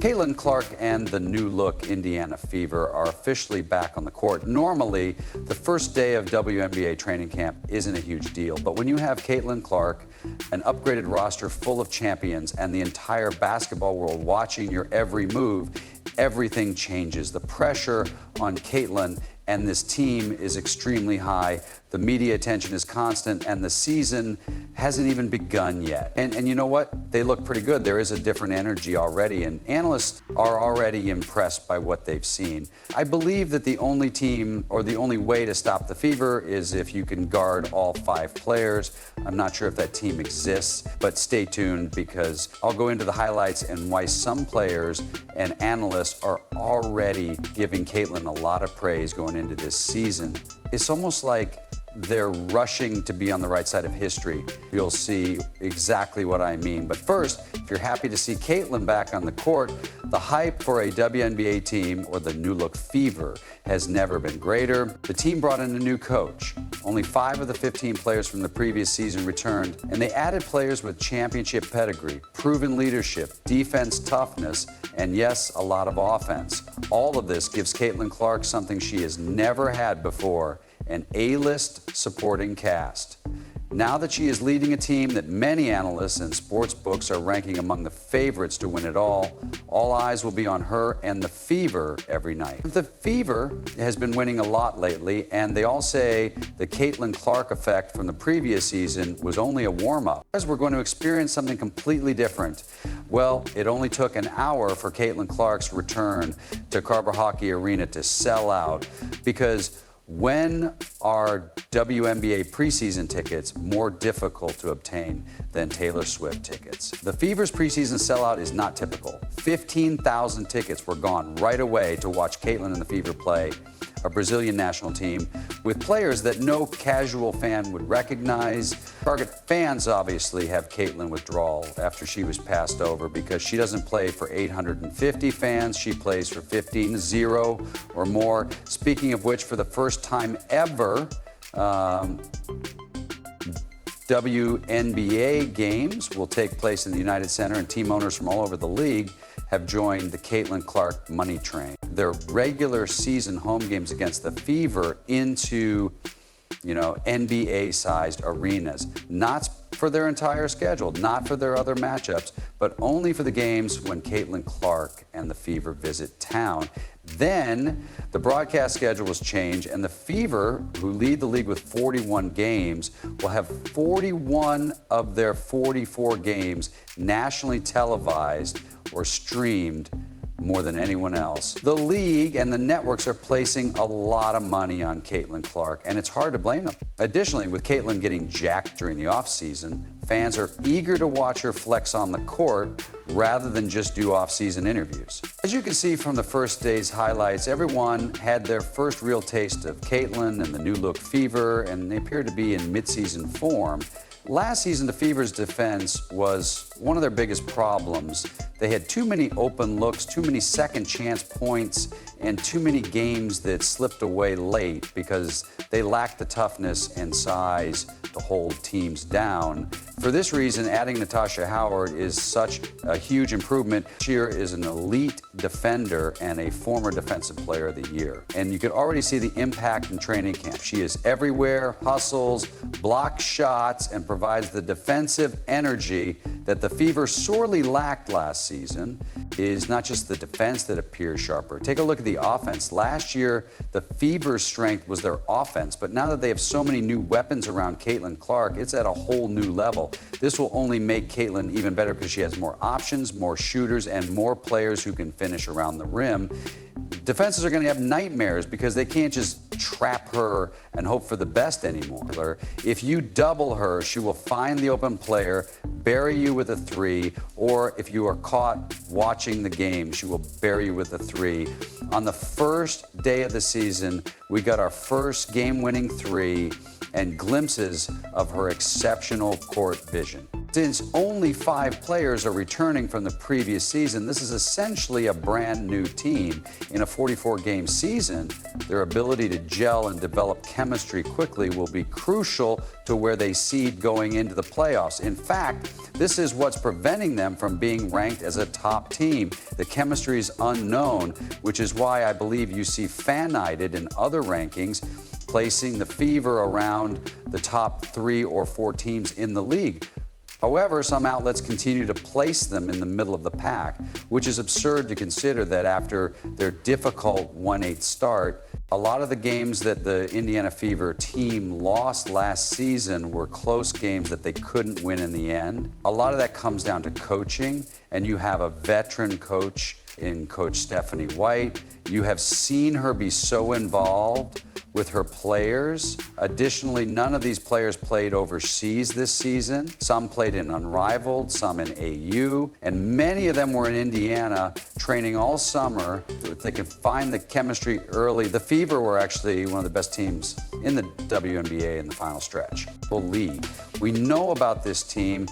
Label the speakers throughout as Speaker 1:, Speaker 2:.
Speaker 1: Caitlin Clark and the new look Indiana Fever are officially back on the court. Normally, the first day of WNBA training camp isn't a huge deal, but when you have Caitlin Clark, an upgraded roster full of champions, and the entire basketball world watching your every move, everything changes. The pressure on Caitlin and this team is extremely high. The media attention is constant, and the season hasn't even begun yet. And you know what? They look pretty good. There is a different energy already, and analysts are already impressed by what they've seen. I believe that the only team, or the only way to stop the Fever, is if you can guard all 5 players. I'm not sure if that team exists, but stay tuned, because I'll go into the highlights and why some players and analysts are already giving Caitlin a lot of praise going into this season. It's almost like they're rushing to be on the right side of history. You'll see exactly what I mean. But first, if you're happy to see Caitlin back on the court, the hype for a WNBA team, or the new look Fever, has never been greater. The team brought in a new coach. Only 5 of the 15 players from the previous season returned, and they added players with championship pedigree, proven leadership, defense toughness, and yes, a lot of offense. All of this gives Caitlin Clark something she has never had before: an A-list supporting cast. Now that she is leading a team that many analysts and sports books are ranking among the favorites to win it all eyes will be on her and the Fever every night. The Fever has been winning a lot lately, and they all say the Caitlin Clark effect from the previous season was only a warm-up. As we're going to experience something completely different. Well, it only took an hour for Caitlin Clark's return to Carver Hockey Arena to sell out, because when are WNBA preseason tickets more difficult to obtain than Taylor Swift tickets? The Fever's preseason sellout is not typical. 15,000 tickets were gone right away to watch Caitlin and the Fever play a Brazilian national team with players that no casual fan would recognize. Target fans obviously have Caitlin withdrawal after she was passed over, because she doesn't play for 850 fans. She plays for 15, 0 or more. Speaking of which, for the first time ever, WNBA games will take place in the United Center, and team owners from all over the league have joined the Caitlin Clark money train. Their regular season home games against the Fever into, NBA-sized arenas, not for their entire schedule, not for their other matchups, but only for the games when Caitlin Clark and the Fever visit town. Then the broadcast schedule was changed, and the Fever, who lead the league with 41 games, will have 41 of their 44 games nationally televised or streamed more than anyone else. The league and the networks are placing a lot of money on Caitlin Clark, and it's hard to blame them. Additionally, with Caitlin getting jacked during the offseason, fans are eager to watch her flex on the court rather than just do off-season interviews. As you can see from the first day's highlights, everyone had their first real taste of Caitlin and the new look Fever, and they appear to be in mid-season form. Last season, the Fever's defense was one of their biggest problems. They had too many open looks, too many second chance points, and too many games that slipped away late because they lacked the toughness and size to hold teams down. For this reason, adding Natasha Howard is such a huge improvement. She is an elite defender and a former Defensive Player of the Year. And you can already see the impact in training camp. She is everywhere, hustles, blocks shots, and provides the defensive energy that the Fever sorely lacked last season. Is not just the defense that appears sharper. Take a look at the offense. Last year, the Fever's strength was their offense, but now that they have so many new weapons around Caitlin Clark, it's at a whole new level. This will only make Caitlin even better because she has more options, more shooters, and more players who can finish around the rim. Defenses are going to have nightmares because they can't just trap her and hope for the best anymore. If you double her, she will find the open player, bury you with a 3, or if you are caught watching the game, she will bury you with a 3. On the first day of the season, we got our first game-winning 3 and glimpses of her exceptional court vision. Since only 5 players are returning from the previous season, this is essentially a brand new team. In a 44-game season, their ability to gel and develop chemistry quickly will be crucial to where they seed going into the playoffs. In fact, this is what's preventing them from being ranked as a top team. The chemistry is unknown, which is why I believe you see Fan-United in other rankings placing the Fever around the top 3 or 4 teams in the league. However, some outlets continue to place them in the middle of the pack, which is absurd to consider that after their difficult 1-8 start, a lot of the games that the Indiana Fever team lost last season were close games that they couldn't win in the end. A lot of that comes down to coaching, and you have a veteran coach in Coach Stephanie White. You have seen her be so involved with her players. Additionally, none of these players played overseas this season. Some played in Unrivaled, some in AU, and many of them were in Indiana training all summer. If they could find the chemistry early, the Fever were actually one of the best teams in the WNBA in the final stretch. League. We know about this team,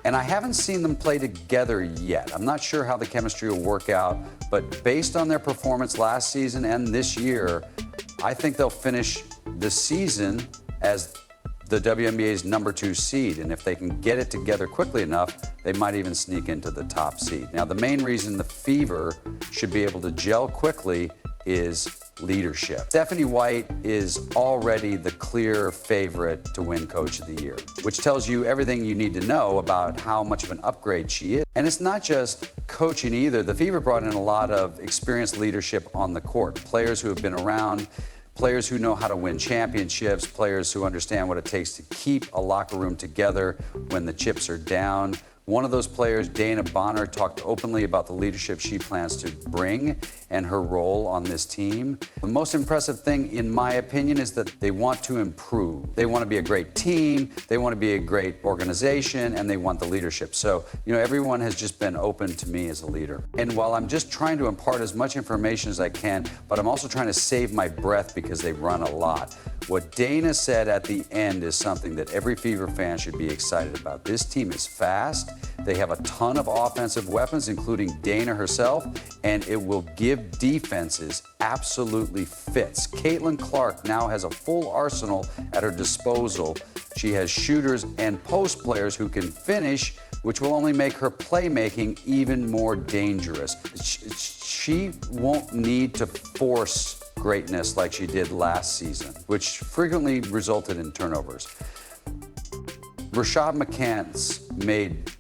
Speaker 1: and I haven't seen them play together yet. I'm not sure how the chemistry will work out, but based on their performance last season and this year, I think they'll finish the season as the WNBA's #2 seed, and if they can get it together quickly enough, they might even sneak into the top seed. Now, the main reason the Fever should be able to gel quickly is leadership. Stephanie White is already the clear favorite to win Coach of the Year, which tells you everything you need to know about how much of an upgrade she is. And it's not just coaching either. The Fever brought in a lot of experienced leadership on the court, players who have been around, players who know how to win championships, players who understand what it takes to keep a locker room together when the chips are down. One of those players, Dana Bonner, talked openly about the leadership she plans to bring and her role on this team. The most impressive thing, in my opinion, is that they want to improve. They want to be a great team, they want to be a great organization, and they want the leadership. So, everyone has just been open to me as a leader. And while I'm just trying to impart as much information as I can, but I'm also trying to save my breath because they run a lot. What Dana said at the end is something that every Fever fan should be excited about. This team is fast. They have a ton of offensive weapons, including Dana herself, and it will give defenses absolutely fits. Caitlin Clark now has a full arsenal at her disposal. She has shooters and post players who can finish, which will only make her playmaking even more dangerous. She won't need to force greatness like she did last season, which frequently resulted in turnovers. Rashad McCants made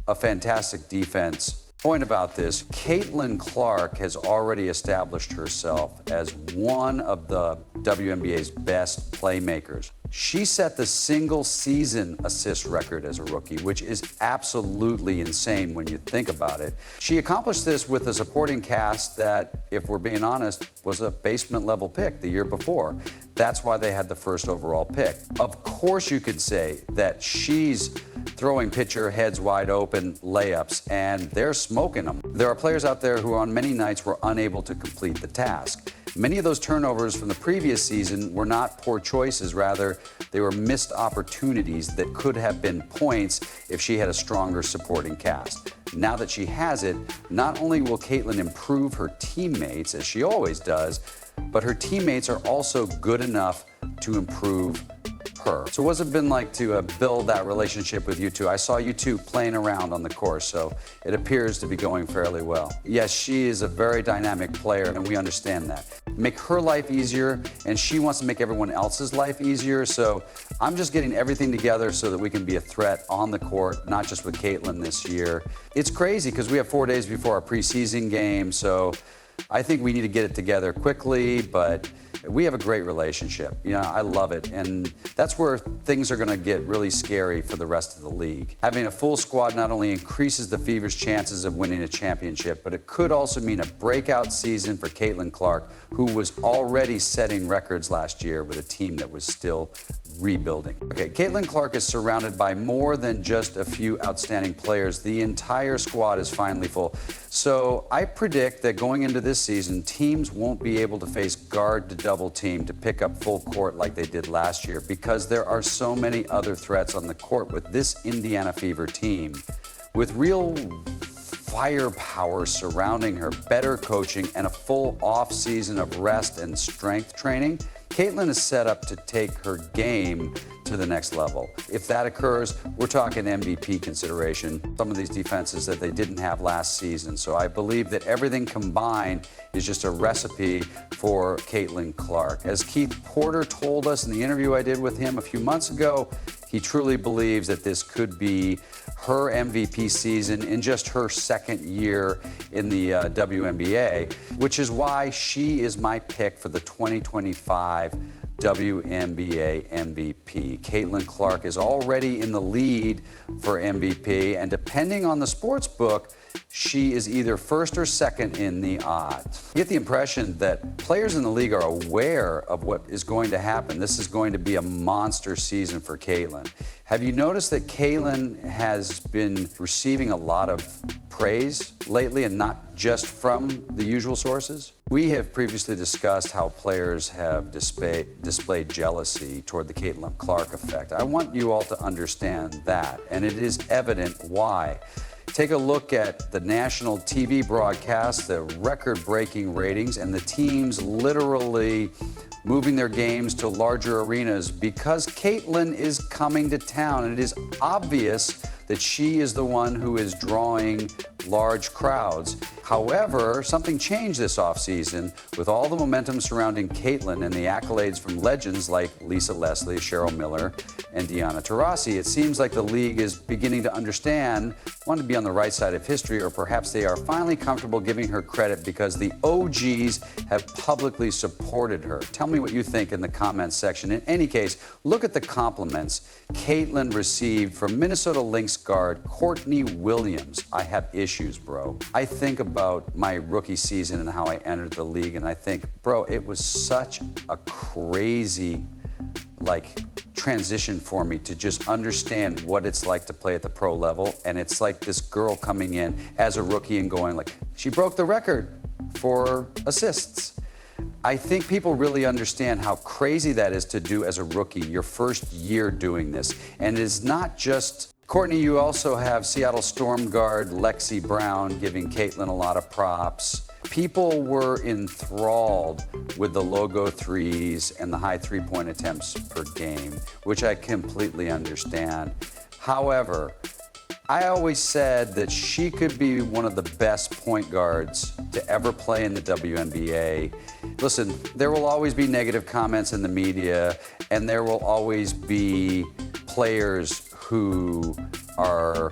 Speaker 1: a fantastic defense. Point about this, Caitlin Clark has already established herself as one of the WNBA's best playmakers. She set the single-season assist record as a rookie, which is absolutely insane when you think about it. She accomplished this with a supporting cast that, if we're being honest, was a basement-level pick the year before. That's why they had the first overall pick. Of course you could say that she's throwing pitcher heads wide open layups, and they're smoking them. There are players out there who on many nights were unable to complete the task. Many of those turnovers from the previous season were not poor choices, rather they were missed opportunities that could have been points if she had a stronger supporting cast. Now that she has it, not only will Caitlin improve her teammates, as she always does, but her teammates are also good enough to improve her. So what's it been like to build that relationship with you two? I saw you two playing around on the course, so it appears to be going fairly well. Yes, she is a very dynamic player, and we understand that. Make her life easier, and she wants to make everyone else's life easier, so I'm just getting everything together so that we can be a threat on the court, not just with Caitlin this year. It's crazy because we have 4 days before our preseason game, so I think we need to get it together quickly, but we have a great relationship. I love it, and that's where things are going to get really scary for the rest of the league. Having a full squad not only increases the Fever's chances of winning a championship, but it could also mean a breakout season for Caitlin Clark, who was already setting records last year with a team that was still rebuilding. Okay, Caitlin Clark is surrounded by more than just a few outstanding players. The entire squad is finally full. So I predict that going into this season, teams won't be able to face guard to double team to pick up full court like they did last year because there are so many other threats on the court with this Indiana Fever team. With real firepower surrounding her, better coaching, and a full off-season of rest and strength training, Caitlin is set up to take her game to the next level. If that occurs, we're talking MVP consideration. Some of these defenses that they didn't have last season. So I believe that everything combined is just a recipe for Caitlin Clark. As Keith Porter told us in the interview I did with him a few months ago, he truly believes that this could be her MVP season in just her second year in the WNBA, which is why she is my pick for the 2025 WNBA MVP. Caitlin Clark is already in the lead for MVP, and depending on the sports book, she is either first or second in the odds. You get the impression that players in the league are aware of what is going to happen. This is going to be a monster season for Caitlin. Have you noticed that Caitlin has been receiving a lot of praise lately and not just from the usual sources? We have previously discussed how players have displayed jealousy toward the Caitlin Clark effect. I want you all to understand that, and it is evident why. Take a look at the national TV broadcast, the record-breaking ratings, and the teams literally moving their games to larger arenas because Caitlin is coming to town, and it is obvious that she is the one who is drawing large crowds. However, something changed this offseason with all the momentum surrounding Caitlin and the accolades from legends like Lisa Leslie, Cheryl Miller, and Diana Taurasi. It seems like the league is beginning to understand, want to be on the right side of history, or perhaps they are finally comfortable giving her credit because the OGs have publicly supported her. Tell me what you think in the comments section. In any case, look at the compliments Caitlin received from Minnesota Lynx guard Courtney Williams. I have issues, bro. I think about my rookie season and how I entered the league, and I think, bro, it was such a crazy, transition for me to just understand what it's like to play at the pro level. And it's like this girl coming in as a rookie and going she broke the record for assists. I think people really understand how crazy that is to do as a rookie, your first year doing this. And it is not just Courtney, you also have Seattle Storm guard Lexi Brown giving Caitlin a lot of props. People were enthralled with the logo threes and the high three-point attempts per game, which I completely understand. However, I always said that she could be one of the best point guards to ever play in the WNBA. Listen, there will always be negative comments in the media, and there will always be players who are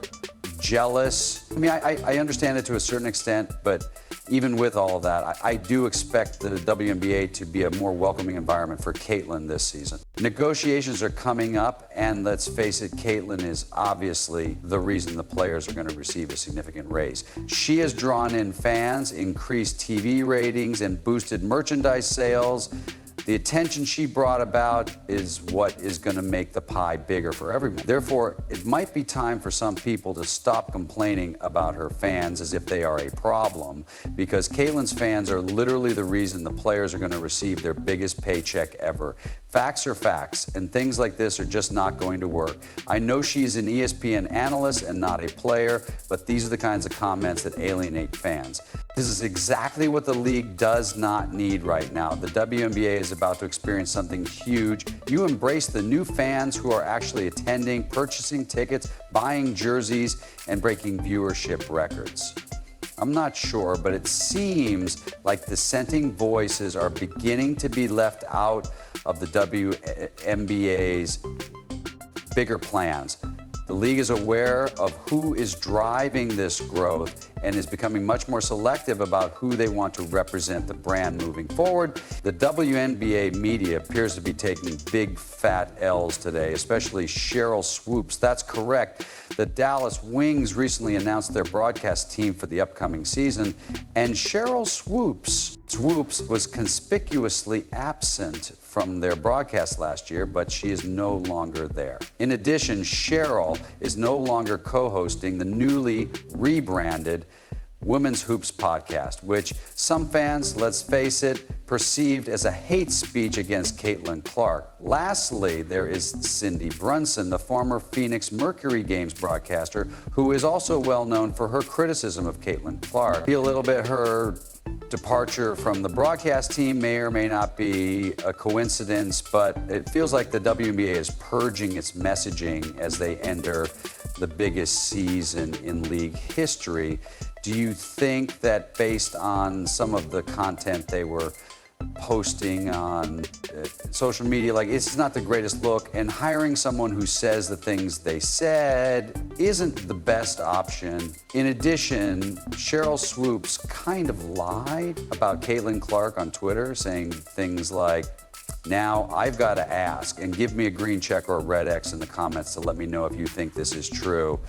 Speaker 1: jealous. I mean, I understand it to a certain extent, but even with all of that, I do expect the WNBA to be a more welcoming environment for Caitlin this season. Negotiations are coming up, and let's face it, Caitlin is obviously the reason the players are going to receive a significant raise. She has drawn in fans, increased TV ratings, and boosted merchandise sales. The attention she brought about is what is going to make the pie bigger for everyone. Therefore, it might be time for some people to stop complaining about her fans as if they are a problem, because Caitlin's fans are literally the reason the players are going to receive their biggest paycheck ever. Facts are facts, and things like this are just not going to work. I know she's an ESPN analyst and not a player, but these are the kinds of comments that alienate fans. This is exactly what the league does not need right now. The WNBA is about to experience something huge. You embrace the new fans who are actually attending, purchasing tickets, buying jerseys, and breaking viewership records. I'm not sure, but it seems like dissenting voices are beginning to be left out of the WNBA's bigger plans. The league is aware of who is driving this growth and is becoming much more selective about who they want to represent the brand moving forward. The WNBA media appears to be taking big fat L's today, especially Cheryl Swoops. That's correct. The Dallas Wings recently announced their broadcast team for the upcoming season, and Cheryl Swoops Swoops was conspicuously absent from their broadcast last year, but she is no longer there. In addition, Cheryl is no longer co-hosting the newly rebranded Women's Hoops podcast, which some fans, let's face it, perceived as a hate speech against Caitlin Clark. Lastly, there is Cindy Brunson, the former Phoenix Mercury Games broadcaster, who is also well known for her criticism of Caitlin Clark. A little bit her departure from the broadcast team may or may not be a coincidence, but it feels like the WNBA is purging its messaging as they enter the biggest season in league history. Do you think that based on some of the content they were posting on social media, like it's not the greatest look, and hiring someone who says the things they said isn't the best option? In addition, Cheryl Swoops kind of lied about Caitlin Clark on Twitter, saying things like, "Now I've got to ask, and give me a green check or a red X in the comments to let me know if you think this is true."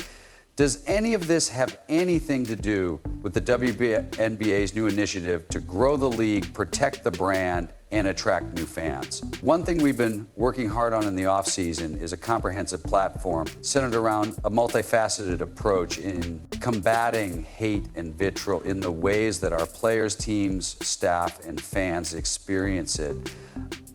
Speaker 1: Does any of this have anything to do with the WNBA's new initiative to grow the league, protect the brand, and attract new fans? One thing we've been working hard on in the offseason is a comprehensive platform centered around a multifaceted approach in combating hate and vitriol in the ways that our players, teams, staff, and fans experience it.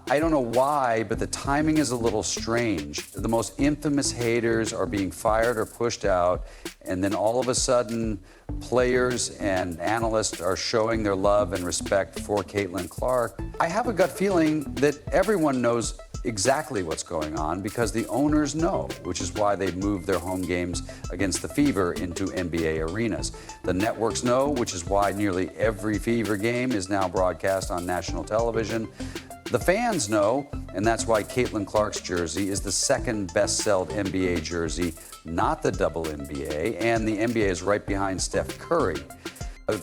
Speaker 1: I don't know why, but the timing is a little strange. The most infamous haters are being fired or pushed out, and then all of a sudden, players and analysts are showing their love and respect for Caitlin Clark. I have a gut feeling that everyone knows exactly what's going on because the owners know, which is why they've moved their home games against the Fever into NBA arenas. The networks know, which is why nearly every Fever game is now broadcast on national television. The fans know, and that's why Caitlin Clark's jersey is the second best-sold NBA jersey, not the WNBA, and the NBA is right behind Steph Curry.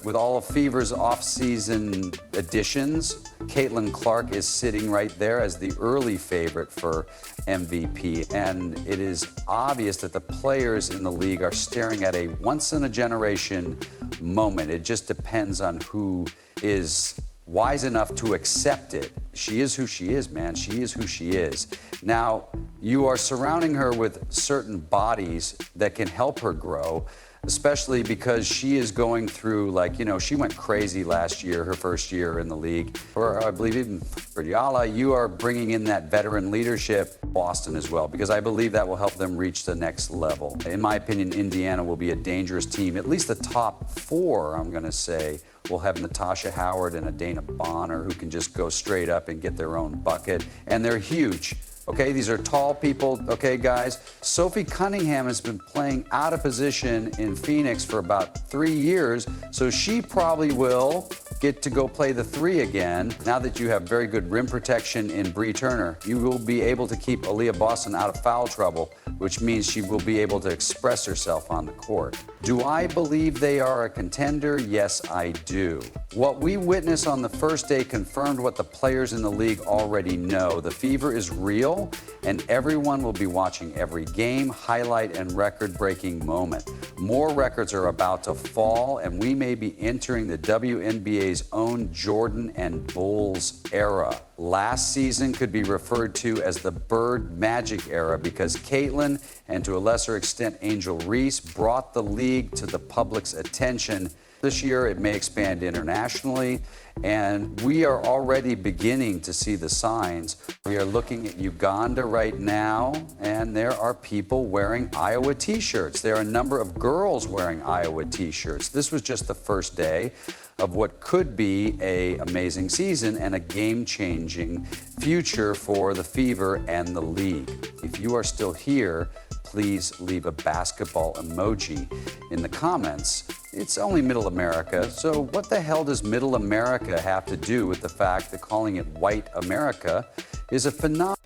Speaker 1: With all of Fever's off-season additions, Caitlin Clark is sitting right there as the early favorite for MVP, and it is obvious that the players in the league are staring at a once-in-a-generation moment. It just depends on who is wise enough to accept it. She is who she is, man. She is who she is. Now, you are surrounding her with certain bodies that can help her grow, especially because she is going through, like, you know, she went crazy last year, her first year in the league. Or I believe even for Yala, you are bringing in that veteran leadership, Boston as well, because I believe that will help them reach the next level. In my opinion, Indiana will be a dangerous team. At least the top four, I'm going to say, will have Natasha Howard and a Dana Bonner who can just go straight up and get their own bucket. And they're huge. Okay, these are tall people, okay, guys? Sophie Cunningham has been playing out of position in Phoenix for about 3 years, so she probably will get to go play the three again. Now that you have very good rim protection in Bree Turner, you will be able to keep Aaliyah Boston out of foul trouble, which means she will be able to express herself on the court. Do I believe they are a contender? Yes, I do. What we witnessed on the first day confirmed what the players in the league already know. The Fever is real, and everyone will be watching every game, highlight, and record-breaking moment. More records are about to fall, and we may be entering the WNBA's own Jordan and Bulls era. Last season could be referred to as the Bird Magic era because Caitlin, and to a lesser extent Angel Reese, brought the league to the public's attention. This year, it may expand internationally, and we are already beginning to see the signs. We are looking at Uganda right now, and there are people wearing Iowa t-shirts. There are a number of girls wearing Iowa t-shirts. This was just the first day of what could be an amazing season and a game-changing future for the Fever and the league. If you are still here, please leave a basketball emoji in the comments. It's only Middle America, so what the hell does Middle America have to do with the fact that calling it White America is a phenomenon?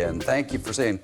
Speaker 1: And thank you for saying